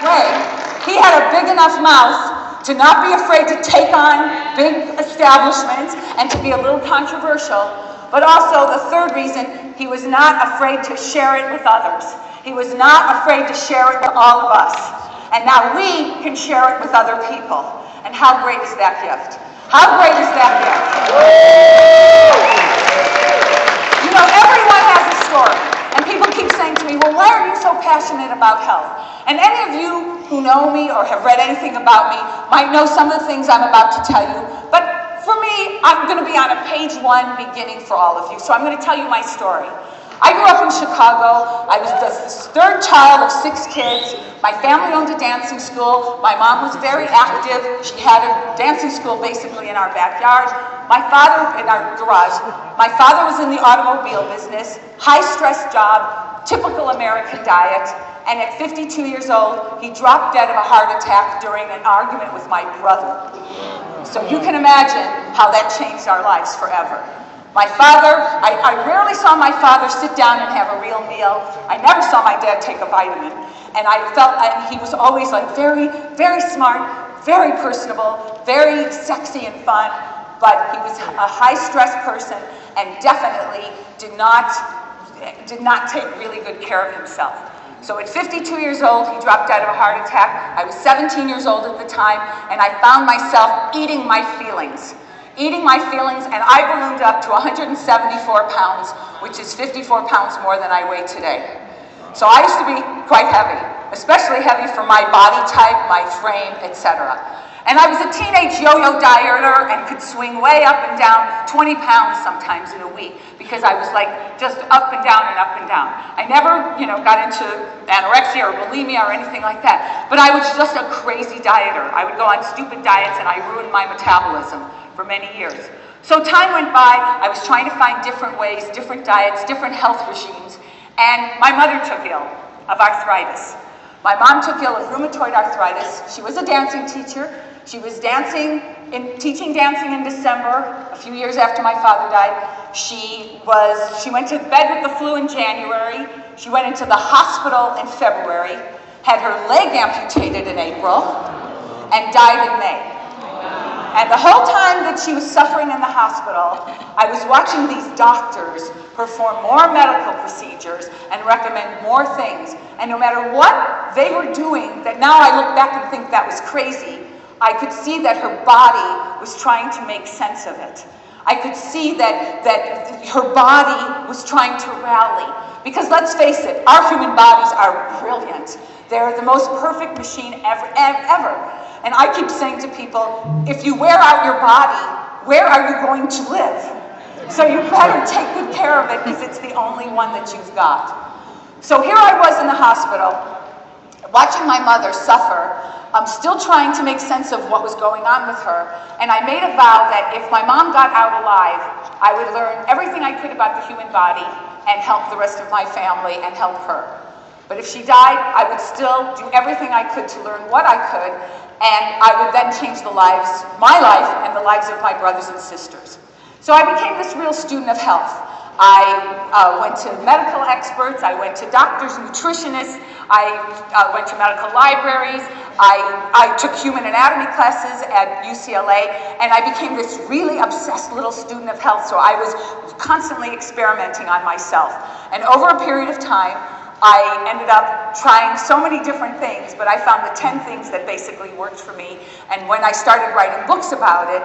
way, he had a big enough mouth to not be afraid to take on big establishments and to be a little controversial. But also the third reason, he was not afraid to share it with others. He was not afraid to share it with all of us. And now we can share it with other people. And how great is that gift? How great is that gift? You know, everyone has a story. And people keep saying to me, well, why are you so passionate about health? And any of you who know me or have read anything about me might know some of the things I'm about to tell you. But for me, I'm going to be on a page 1 beginning for all of you. So I'm going to tell you my story. I grew up in Chicago. I was the third child of 6 kids. My family owned a dancing school. My mom was very active. She had a dancing school basically in our backyard. My father, in our garage. My father was in the automobile business, high-stress job, typical American diet. And at 52 years old, he dropped dead of a heart attack during an argument with my brother. So you can imagine how that changed our lives forever. My father, I rarely saw my father sit down and have a real meal. I never saw my dad take a vitamin. And I felt he was always like very, very smart, very personable, very sexy and fun. But he was a high-stress person and definitely did not take really good care of himself. So at 52 years old, he dropped out of a heart attack. I was 17 years old at the time, and I found myself eating my feelings. And I ballooned up to 174 pounds, which is 54 pounds more than I weigh today. So I used to be quite heavy, especially heavy for my body type, my frame, etc. And I was a teenage yo-yo dieter and could swing way up and down 20 pounds sometimes in a week because I was like just up and down and up and down. I never, got into anorexia or bulimia or anything like that, but I was just a crazy dieter. I would go on stupid diets and I ruined my metabolism for many years. So time went by, I was trying to find different ways, different diets, different health regimes, and my mother took ill of arthritis. My mom took ill of rheumatoid arthritis. She was a dancing teacher. She was teaching dancing in December, a few years after my father died. She went to bed with the flu in January. She went into the hospital in February, had her leg amputated in April, and died in May. And the whole time that she was suffering in the hospital, I was watching these doctors perform more medical procedures and recommend more things. And no matter what they were doing, that now I look back and think that was crazy, I could see that her body was trying to make sense of it. I could see that her body was trying to rally. Because let's face it, our human bodies are brilliant. They're the most perfect machine ever. And I keep saying to people, if you wear out your body, where are you going to live? So you better take good care of it because it's the only one that you've got. So here I was in the hospital, watching my mother suffer. I'm still trying to make sense of what was going on with her. And I made a vow that if my mom got out alive, I would learn everything I could about the human body and help the rest of my family and help her. But if she died, I would still do everything I could to learn what I could, and I would then change my life and the lives of my brothers and sisters. So I became this real student of health. I went to medical experts, I went to doctors, nutritionists, I went to medical libraries, I took human anatomy classes at UCLA, and I became this really obsessed little student of health, so I was constantly experimenting on myself. And over a period of time, I ended up trying so many different things, but I found the 10 things that basically worked for me. And when I started writing books about it,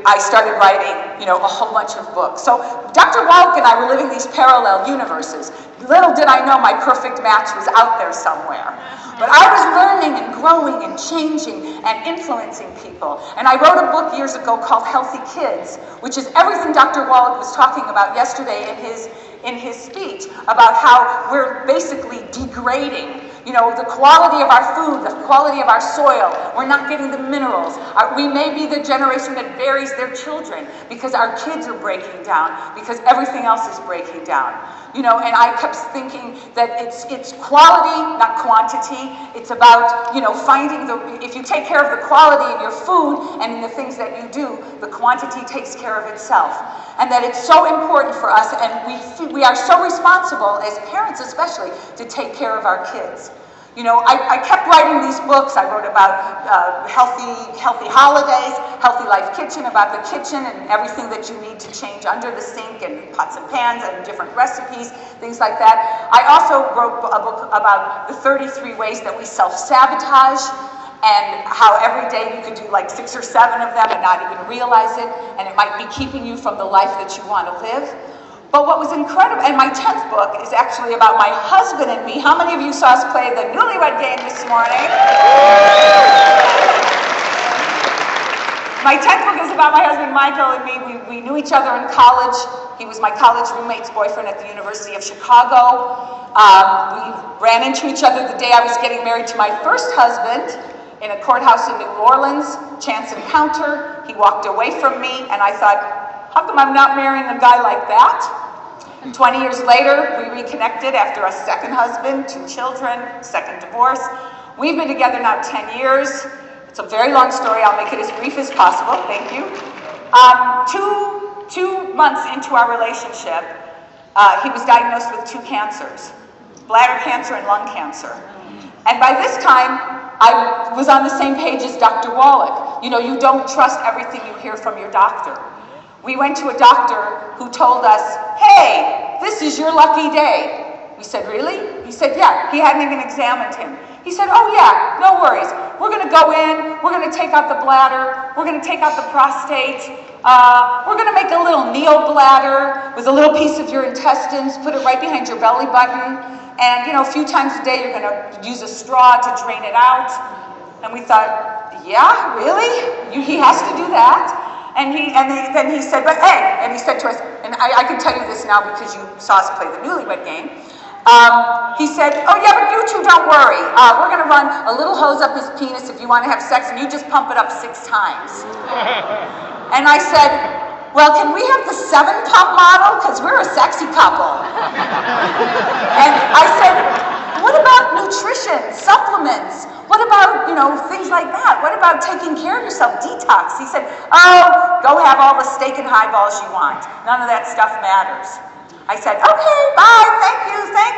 I started writing, a whole bunch of books. So Dr. Wallach and I were living these parallel universes. Little did I know my perfect match was out there somewhere. But I was learning and growing and changing and influencing people. And I wrote a book years ago called Healthy Kids, which is everything Dr. Wallach was talking about yesterday in his speech about how we're basically degrading, the quality of our food, the quality of our soil. We're not getting the minerals. We may be the generation that buries their children because our kids are breaking down, because everything else is breaking down. And I kept thinking that it's quality, not quantity. It's about, finding if you take care of the quality in your food and in the things that you do, the quantity takes care of itself. And that it's so important for us, and we are so responsible, as parents especially, to take care of our kids. You know, I kept writing these books. I wrote about healthy holidays, Healthy Life Kitchen, about the kitchen and everything that you need to change under the sink, and pots and pans and different recipes, things like that. I also wrote a book about the 33 ways that we self-sabotage, and how every day you could do like 6 or 7 of them and not even realize it, and it might be keeping you from the life that you want to live. But what was incredible, and my 10th book is actually about my husband and me. How many of you saw us play the newlywed game this morning? My 10th book is about my husband Michael and me. We knew each other in college. He was my college roommate's boyfriend at the University of Chicago. We ran into each other the day I was getting married to my first husband in a courthouse in New Orleans. Chance encounter. He walked away from me, and I thought, how come I'm not marrying a guy like that? And 20 years later, we reconnected after a second husband, 2 children, second divorce. We've been together now 10 years. It's a very long story. I'll make it as brief as possible. Thank you. Two months into our relationship, he was diagnosed with 2 cancers, bladder cancer and lung cancer. And by this time, I was on the same page as Dr. Wallach. You know, you don't trust everything you hear from your doctor. We went to a doctor who told us, hey, this is your lucky day. We said, really? He said, yeah. He hadn't even examined him. He said, oh yeah, no worries. We're going to go in, we're going to take out the bladder, we're going to take out the prostate, we're going to make a little neobladder with a little piece of your intestines, put it right behind your belly button, and you know, a few times a day you're going to use a straw to drain it out. And we thought, yeah, really? He has to do that? And then he said, but hey, and he said to us, and I can tell you this now because you saw us play the newlywed game. He said, oh yeah, but you two don't worry. We're going to run a little hose up his penis if you want to have sex, and you just pump it up 6 times. And I said, well, can we have the 7-pump model? Because we're a sexy couple. And I said, what about nutrition, supplements? What about, you know, things like that? What about taking care of yourself, detox? He said, oh, go have all the steak and highballs you want. None of that stuff matters. I said, okay, bye, thank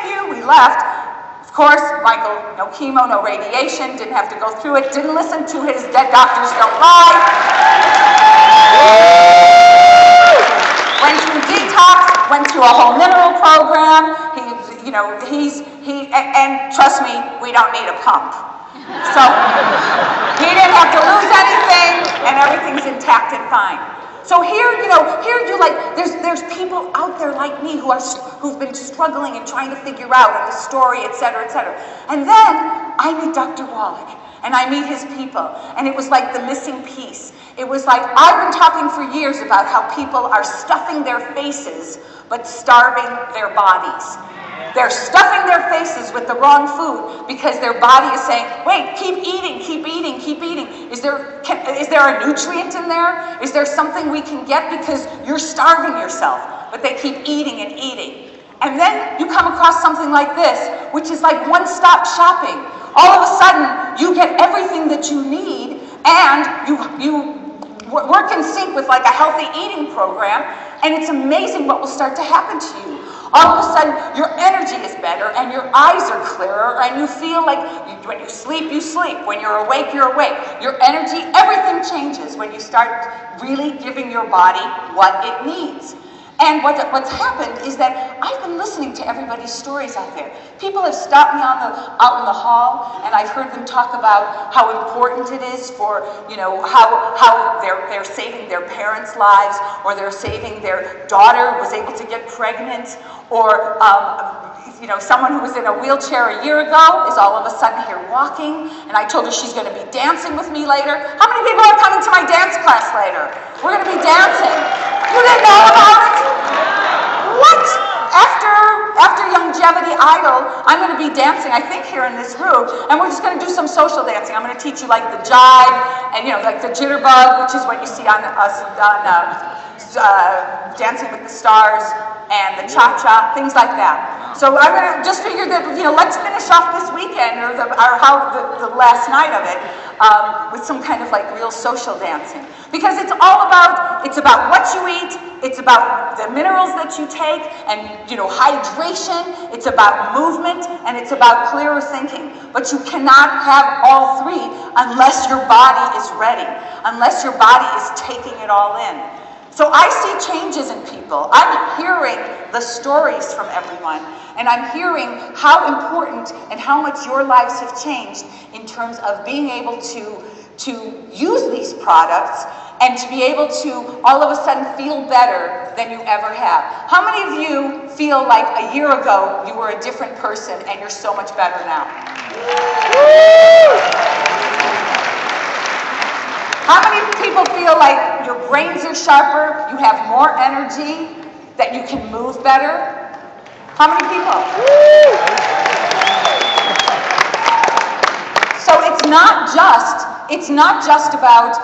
you. We left. Of course, Michael, no chemo, no radiation, didn't have to go through it, didn't listen to his dead doctors don't lie. Went through detox, went through a whole mineral program. And trust me, we don't need a pump. So he didn't have to lose anything, and everything's intact and fine. So here you're like, there's people out there like me who've been struggling and trying to figure out the story, et cetera, et cetera. And then I meet Dr. Wallach, and I meet his people, and it was like the missing piece. It was like, I've been talking for years about how people are stuffing their faces, but starving their bodies. They're stuffing their faces with the wrong food because their body is saying, wait, keep eating, keep eating, keep eating. Is there a nutrient in there? Is there something we can get? Because you're starving yourself, but they keep eating and eating. And then you come across something like this, which is like one-stop shopping. All of a sudden, you get everything that you need, and you work in sync with like a healthy eating program, and it's amazing what will start to happen to you. All of a sudden, your energy is better, and your eyes are clearer, and you feel like when you sleep, you sleep. When you're awake, you're awake. Your energy, everything changes when you start really giving your body what it needs. And what's happened is that I've been listening to everybody's stories out there. People have stopped me out in the hall, and I've heard them talk about how important it is for, how they're saving their parents' lives, or they're saving their daughter was able to get pregnant, or someone who was in a wheelchair a year ago is all of a sudden here walking, and I told her she's going to be dancing with me later. How many people are coming to my dance class later? We're going to be dancing. You didn't know about it? What? After Youngevity Idol, I'm going to be dancing, I think, here in this room, and we're just going to do some social dancing. I'm going to teach you like the jive, and like the jitterbug, which is what you see on Dancing with the Stars. and the cha-cha, things like that. So I just figured that, let's finish off this weekend, or the last night of it, with some kind of like real social dancing. Because it's about what you eat, it's about the minerals that you take, and hydration, it's about movement, and it's about clearer thinking. But you cannot have all three unless your body is ready, unless your body is taking it all in. So I see changes in people. I'm hearing the stories from everyone, and I'm hearing how important and how much your lives have changed in terms of being able to use these products and to be able to all of a sudden feel better than you ever have. How many of you feel like a year ago you were a different person and you're so much better now? How many people feel like your brains are sharper, you have more energy, that you can move better? How many people? So it's not just about,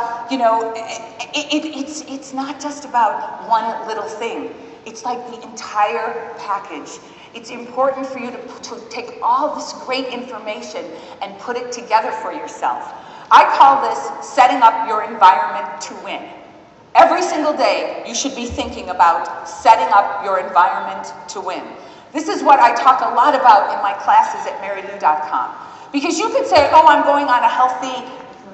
it's not just about one little thing. It's like the entire package. It's important for you to take all this great information and put it together for yourself. I call this setting up your environment to win. Every single day, you should be thinking about setting up your environment to win. This is what I talk a lot about in my classes at Marilu.com. Because you could say, oh, I'm going on a healthy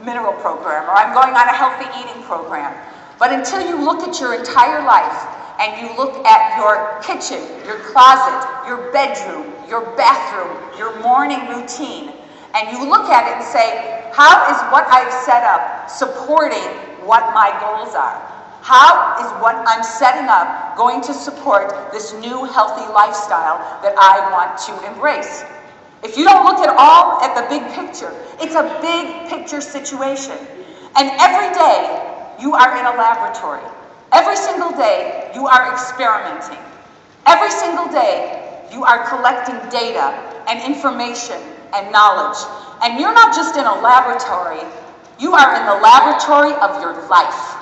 mineral program, or I'm going on a healthy eating program. But until you look at your entire life, and you look at your kitchen, your closet, your bedroom, your bathroom, your morning routine, and you look at it and say, how is what I've set up supporting what my goals are? How is what I'm setting up going to support this new healthy lifestyle that I want to embrace? If you don't look at the big picture, it's a big picture situation. And every day you are in a laboratory. Every single day you are experimenting. Every single day you are collecting data and information and knowledge. And you're not just in a laboratory, you are in the laboratory of your life.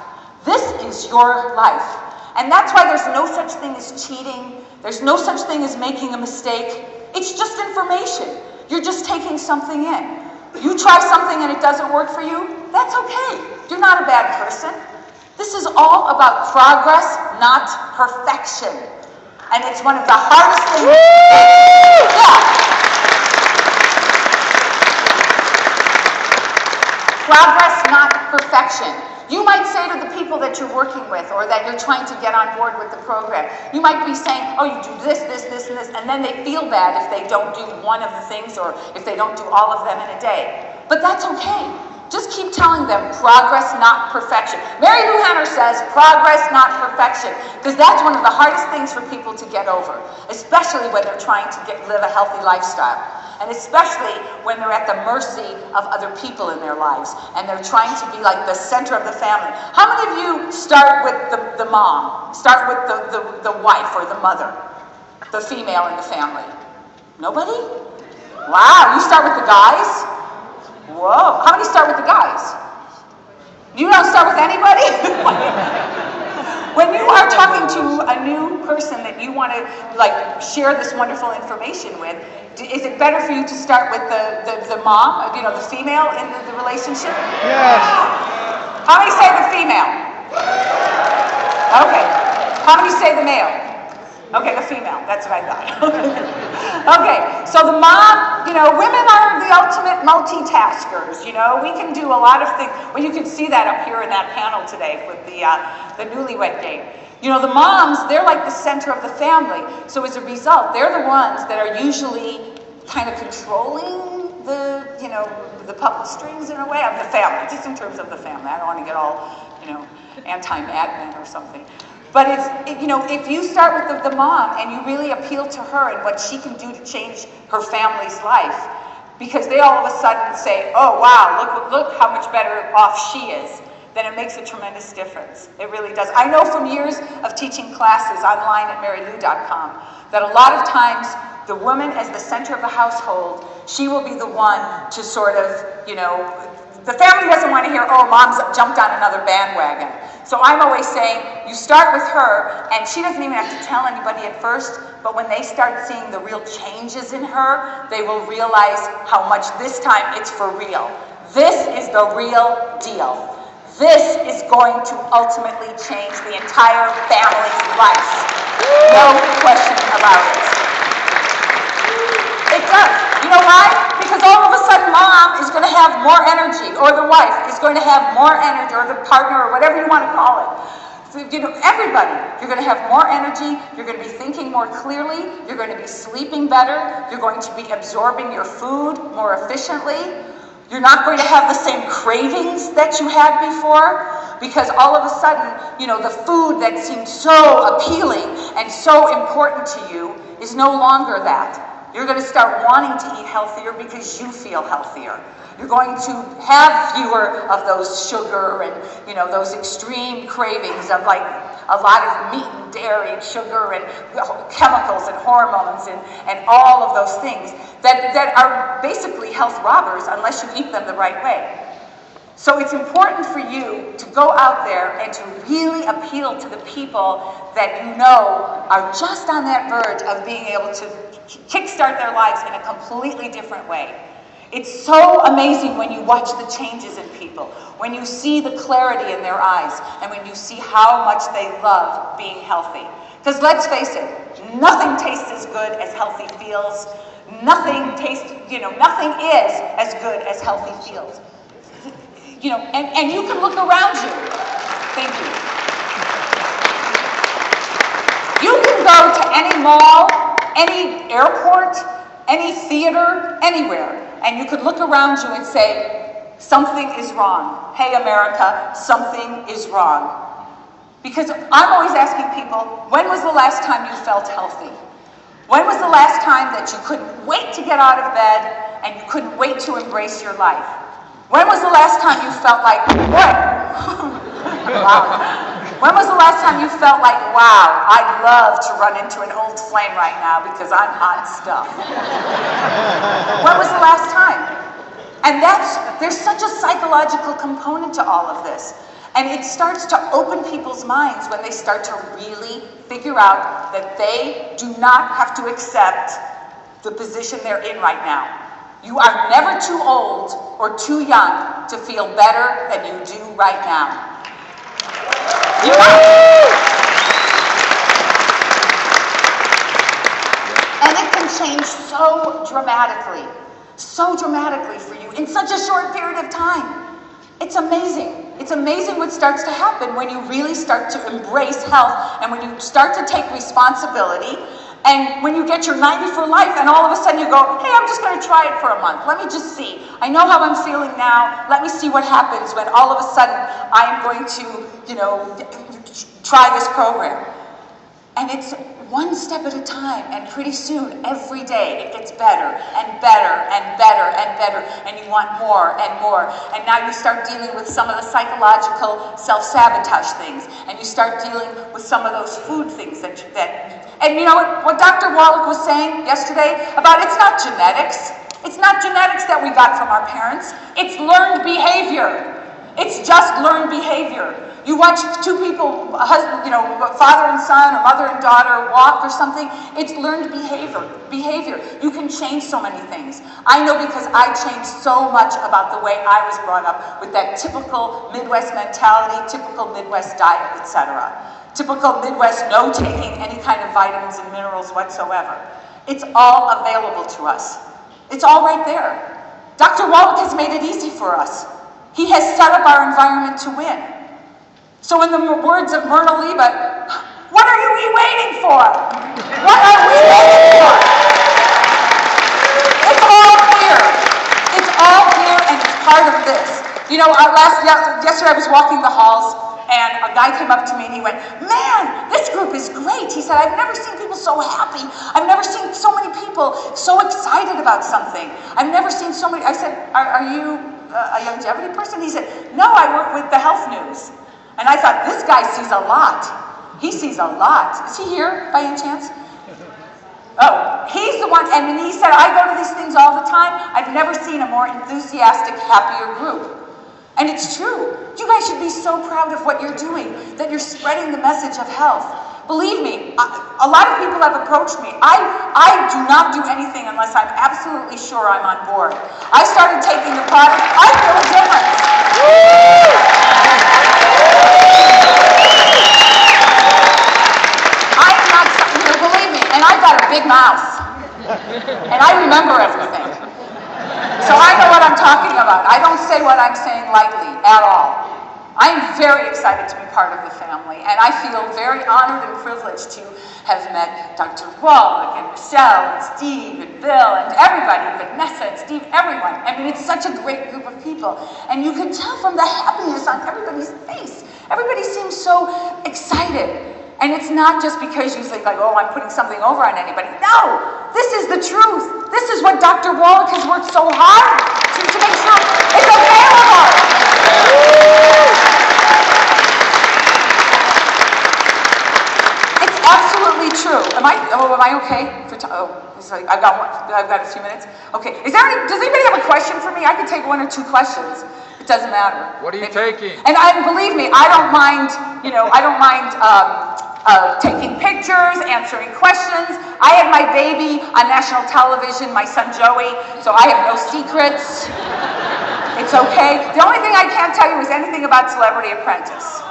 This is your life. And that's why there's no such thing as cheating. There's no such thing as making a mistake. It's just information. You're just taking something in. You try something and it doesn't work for you, that's okay. You're not a bad person. This is all about progress, not perfection. And it's one of the hardest things. Yeah. Progress, not perfection. You might say to the people that you're working with or that you're trying to get on board with the program, you might be saying, oh, you do this, this, this, and this, and then they feel bad if they don't do one of the things or if they don't do all of them in a day. But that's okay. Just keep telling them progress, not perfection. Marilu Henner says progress, not perfection, because that's one of the hardest things for people to get over, especially when they're trying to live a healthy lifestyle. And especially when they're at the mercy of other people in their lives and they're trying to be like the center of the family. How many of you start with the mom, start with the wife or the mother, the female in the family? Nobody? Wow, you start with the guys? Whoa, how many start with the guys? You don't start with anybody? When you are talking to a new person that you want to share this wonderful information with, is it better for you to start with the mom, the female in the relationship? Yes. How many say the female? Okay. How many say the male? Okay, the female. That's what I thought. Okay, so the mom, women are the ultimate multitaskers. We can do a lot of things. Well, you can see that up here in that panel today with the newlywed game. The moms, they're like the center of the family. So as a result, they're the ones that are usually kind of controlling the puppet strings in a way of the family, just in terms of the family. I don't want to get all, anti-Mad Men or something. But if you start with the mom and you really appeal to her and what she can do to change her family's life, because they all of a sudden say, oh wow, look how much better off she is, then it makes a tremendous difference. It really does. I know from years of teaching classes online at Marilu.com that a lot of times the woman as the center of the household, she will be the one to sort of, The family doesn't want to hear, oh, mom's jumped on another bandwagon. So I'm always saying, you start with her, and she doesn't even have to tell anybody at first, but when they start seeing the real changes in her, they will realize how much this time it's for real. This is the real deal. This is going to ultimately change the entire family's life. No question about it. It does. You know why? Because all of a sudden mom is going to have more energy, or the wife is going to have more energy, or the partner, or whatever you want to call it. So, you know, everybody, you're going to have more energy, you're going to be thinking more clearly, you're going to be sleeping better, you're going to be absorbing your food more efficiently, you're not going to have the same cravings that you had before, because all of a sudden, you know, the food that seemed so appealing and so important to you is no longer that. You're going to start wanting to eat healthier because you feel healthier. You're going to have fewer of those sugar and, you know, those extreme cravings of like a lot of meat and dairy and sugar and chemicals and hormones and all of those things that are basically health robbers unless you eat them the right way. So it's important for you to go out there and to really appeal to the people that you know are just on that verge of being able to kickstart their lives in a completely different way. It's so amazing when you watch the changes in people, when you see the clarity in their eyes, and when you see how much they love being healthy. Because let's face it, nothing tastes as good as healthy feels. Nothing is as good as healthy feels. You know, and you can look around you. Thank you. You can go to any mall, any airport, any theater, anywhere, and you could look around you and say, something is wrong. Hey, America, something is wrong. Because I'm always asking people, when was the last time you felt healthy? When was the last time that you couldn't wait to get out of bed and you couldn't wait to embrace your life? When was the last time you felt like, what? Wow. When was the last time you felt like, wow, I'd love to run into an old flame right now because I'm hot stuff? When was the last time? And there's such a psychological component to all of this. And it starts to open people's minds when they start to really figure out that they do not have to accept the position they're in right now. You are never too old or too young to feel better than you do right now. You're not. And it can change so dramatically for you in such a short period of time. It's amazing. It's amazing what starts to happen when you really start to embrace health and when you start to take responsibility. And when you get your 90 for life and all of a sudden you go, hey, I'm just going to try it for a month. Let me just see. I know how I'm feeling now. Let me see what happens when all of a sudden I'm going to, you know, try this program. And it's one step at a time, and pretty soon, every day, it gets better and better and better and better, and you want more and more. And now you start dealing with some of the psychological self-sabotage things, and you start dealing with some of those food things and you know what Dr. Wallach was saying yesterday about it's not genetics. It's not genetics that we got from our parents. It's learned behavior. It's just learned behavior. You watch two people, father and son or mother and daughter walk or something, it's learned behavior. You can change so many things. I know because I changed so much about the way I was brought up with that typical Midwest mentality, typical Midwest diet, etc. Typical Midwest no taking any kind of vitamins and minerals whatsoever. It's all available to us. It's all right there. Dr. Wallach has made it easy for us. He has set up our environment to win. So in the words of Myrna Liebert, what are you waiting for? What are we waiting for? It's all here. It's all here and it's part of this. You know, yesterday I was walking the halls and a guy came up to me and he went, man, this group is great. He said, I've never seen people so happy. I've never seen so many people so excited about something. I've never seen so many. I said, are you a Youngevity person? He said, no, I work with the health news. And I thought, this guy sees a lot. He sees a lot. Is he here by any chance? Oh, he's the one, and he said, I go to these things all the time. I've never seen a more enthusiastic, happier group. And it's true. You guys should be so proud of what you're doing, that you're spreading the message of health. Believe me, a lot of people have approached me. I do not do anything unless I'm absolutely sure I'm on board. I started taking the product. I feel a difference. I am not, believe me, and I've got a big mouth. And I remember everything. So I know what I'm talking about. I don't say what I'm saying lightly at all. I am very excited to be part of the family, and I feel very honored and privileged to have met Dr. Wallach and Michelle and Steve and Bill and everybody, Vanessa and Steve, everyone. I mean, it's such a great group of people, and you can tell from the happiness on everybody's face. Everybody seems so excited. And it's not just because you think like, oh, I'm putting something over on anybody. No, this is the truth. This is what Dr. Wallach has worked so hard to make sure it's available. It's absolutely true. Am I okay? I've got a few minutes. Okay. Does anybody have a question for me? I could take 1 or 2 questions. It doesn't matter. What are you taking? And believe me, I don't mind. Taking pictures, answering questions. I had my baby on national television, my son Joey, so I have no secrets. It's okay. The only thing I can't tell you is anything about Celebrity Apprentice.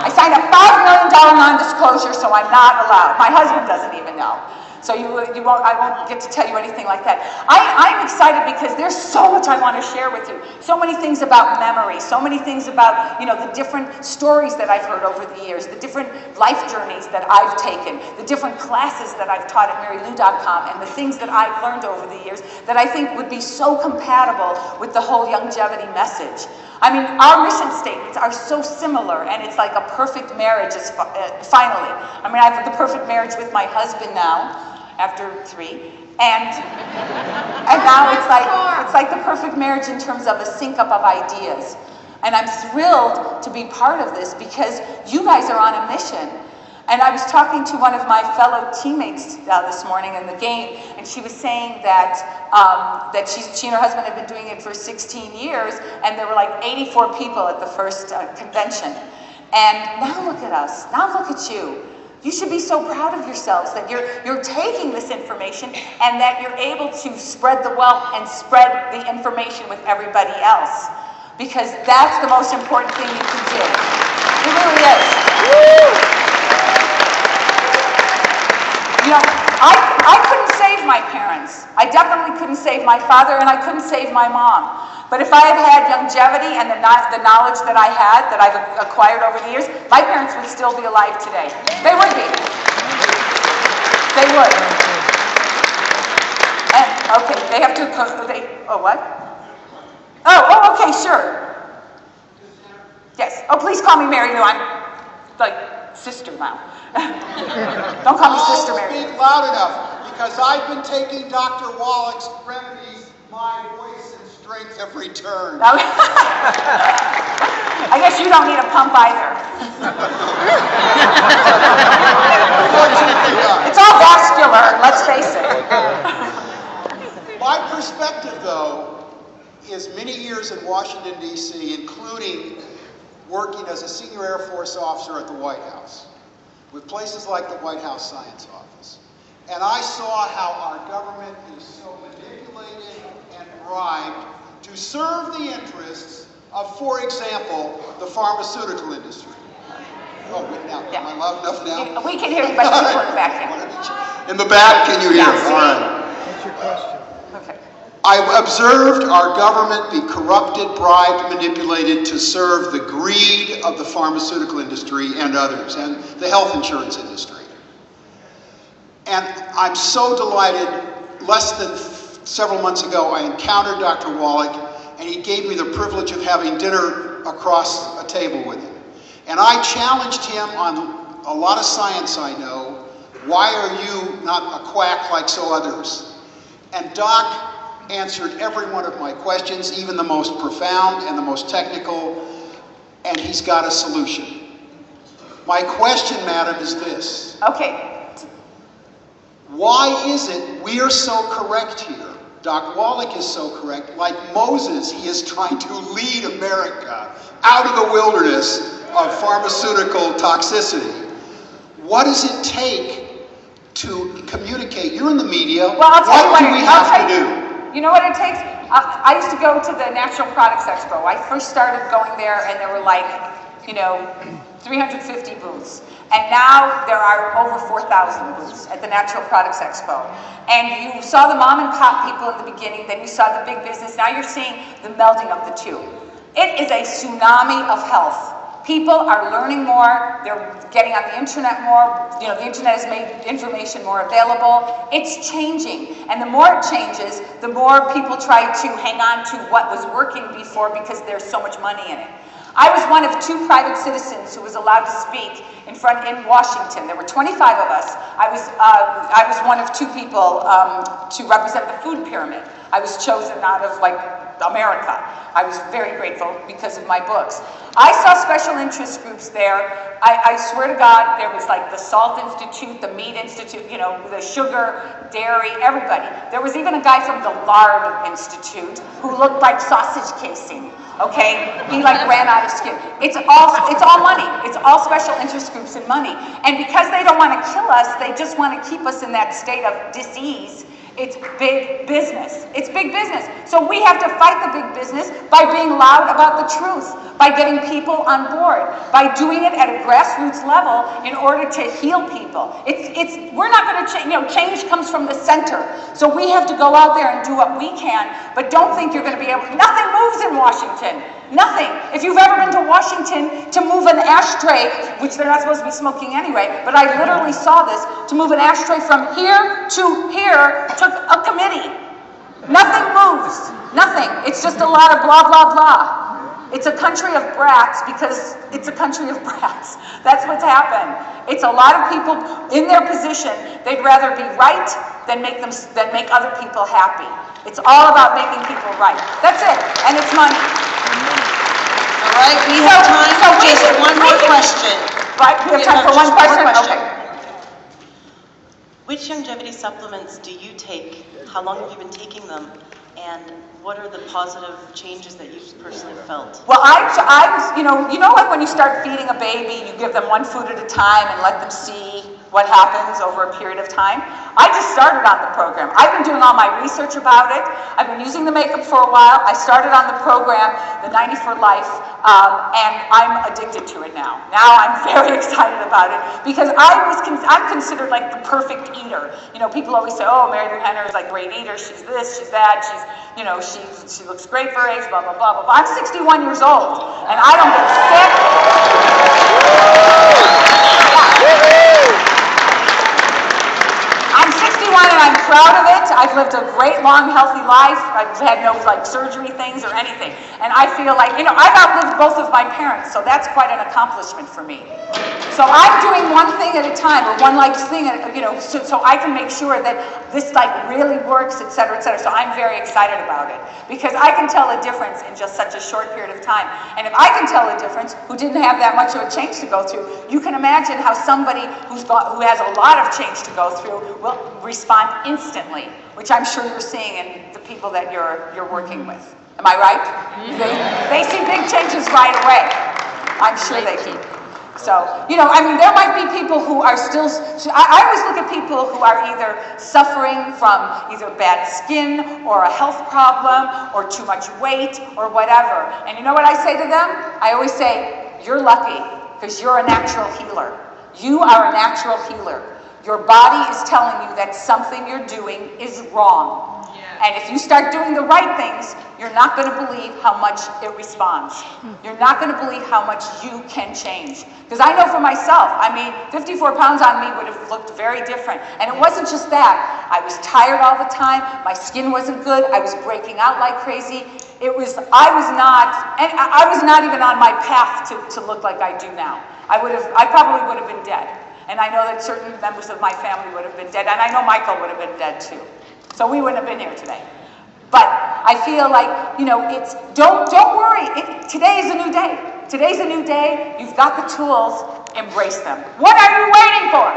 I signed a $5 million non-disclosure, so I'm not allowed. My husband doesn't even know. So I won't get to tell you anything like that. I'm excited because there's so much I want to share with you. So many things about memory, so many things about, the different stories that I've heard over the years, the different life journeys that I've taken, the different classes that I've taught at Marilu.com, and the things that I've learned over the years that I think would be so compatible with the whole Youngevity message. I mean, our mission statements are so similar, and it's like a perfect marriage finally. I mean, I have the perfect marriage with my husband now, after 3, and now it's like the perfect marriage in terms of a sync up of ideas. And I'm thrilled to be part of this because you guys are on a mission. And I was talking to one of my fellow teammates this morning in the game, and she was saying that she and her husband had been doing it for 16 years, and there were like 84 people at the first convention. And now look at us. Now look at you. You should be so proud of yourselves that you're taking this information and that you're able to spread the wealth and spread the information with everybody else. Because that's the most important thing you can do. It really is. Woo! I couldn't save my parents. I definitely couldn't save my father, and I couldn't save my mom. But if I had had Youngevity and the knowledge that I had, that I've acquired over the years, my parents would still be alive today. They would be. They would. And, okay, they have to, what? Oh, okay, sure. Yes. Oh, please call me Marilu. I'm like sister now. Don't call me Sister Marilu. Speak loud enough, because I've been taking Dr. Wallach's remedies. My voice and strength have returned. I guess you don't need a pump either. It's all vascular, let's face it. My perspective, though, is many years in Washington, D.C., including working as a senior Air Force officer at the White House, with places like the White House Science Office. And I saw how our government is so manipulated and bribed to serve the interests of, for example, the pharmaceutical industry. Oh, now, am I loud enough now? We can hear you, but people in the back can. In the back, can you hear? Yeah, all right. What's your question? Okay. I observed our government be corrupted, bribed, manipulated to serve the greed of the pharmaceutical industry and others, and the health insurance industry. And I'm so delighted. Less than several months ago, I encountered Dr. Wallach, and he gave me the privilege of having dinner across a table with him. And I challenged him on a lot of science I know. Why are you not a quack like so others? And Doc answered every one of my questions, even the most profound and the most technical, and he's got a solution. My question, madam, is this. Okay. Why is it we are so correct here, Doc Wallach is so correct. Like Moses, he is trying to lead America out of the wilderness of pharmaceutical toxicity. What does it take to communicate? You're in the media. Well, I'll tell you what do we have to do? You know what it takes? I used to go to the Natural Products Expo. I first started going there, and there were like, 350 booths. And now there are over 4,000 booths at the Natural Products Expo. And you saw the mom and pop people in the beginning, then you saw the big business, now you're seeing the melding of the two. It is a tsunami of health. People are learning more, they're getting on the internet more, the internet has made information more available. It's changing, and the more it changes, the more people try to hang on to what was working before because there's so much money in it. I was one of 2 private citizens who was allowed to speak in Washington. There were 25 of us. I was one of 2 people to represent the food pyramid. I was chosen out of America. I was very grateful because of my books. I saw special interest groups there. I swear to God, there was like the Salt Institute, the Meat Institute, the sugar, dairy, everybody. There was even a guy from the Lard Institute who looked like sausage casing. Okay, he ran out of skin. It's all money. It's all special interest groups and money. And because they don't want to kill us, they just want to keep us in that state of disease. It's big business. It's big business. So we have to fight the big business by being loud about the truth, by getting people on board, by doing it at a grassroots level in order to heal people. We're not going to change. Change comes from the center. So we have to go out there and do what we can. But don't think you're going to be able. Nothing moves in Washington. Nothing. If you've ever been to Washington to move an ashtray, which they're not supposed to be smoking anyway, but I literally saw this, to move an ashtray from here to here took a committee. Nothing moves. Nothing. It's just a lot of blah, blah, blah. It's a country of brats because it's a country of brats. That's what's happened. It's a lot of people in their position. They'd rather be right than make other people happy. It's all about making people right. That's it. And it's money. All right, we have time for just one more question. Right, we have time for one question? Okay. Which Youngevity supplements do you take? How long have you been taking them? And what are the positive changes that you've personally felt? Well, I was, like when you start feeding a baby, you give them one food at a time and let them see what happens over a period of time. I just started on the program. I've been doing all my research about it. I've been using the makeup for a while. I started on the program, the 90 for Life, and I'm addicted to it now. Now I'm very excited about it because I'm considered like the perfect eater. People always say, oh, Marilu Henner is like great eater. She's this, she's that. She's, she looks great for her age, blah, blah, blah, blah, blah. I'm 61 years old, and I don't get sick. I'm 61 and I'm proud of it. I've lived a great, long, healthy life. I've had no surgery things or anything. And I feel like, I've outlived both of my parents, so that's quite an accomplishment for me. So I'm doing one thing at a time, or one thing, so I can make sure that this really works, et cetera, et cetera. So I'm very excited about it because I can tell a difference in just such a short period of time. And if I can tell a difference who didn't have that much of a change to go through, you can imagine how somebody who has a lot of change to go through will respond instantly, which I'm sure you're seeing in the people that you're working with. Am I right? They see big changes right away. I'm sure they do. So, there might be people who are still, I always look at people who are either suffering from either bad skin or a health problem or too much weight or whatever. And you know what I say to them? I always say, you're lucky because you're a natural healer. You are a natural healer. Your body is telling you that something you're doing is wrong. And if you start doing the right things, you're not going to believe how much it responds. You're not going to believe how much you can change. Because I know for myself, 54 pounds on me would have looked very different. And it wasn't just that. I was tired all the time. My skin wasn't good. I was breaking out like crazy. I was not even on my path to look like I do now. I probably would have been dead. And I know that certain members of my family would have been dead. And I know Michael would have been dead too. So we wouldn't have been here today. But I feel like, don't worry. Today is a new day. Today's a new day. You've got the tools. Embrace them. What are you waiting for?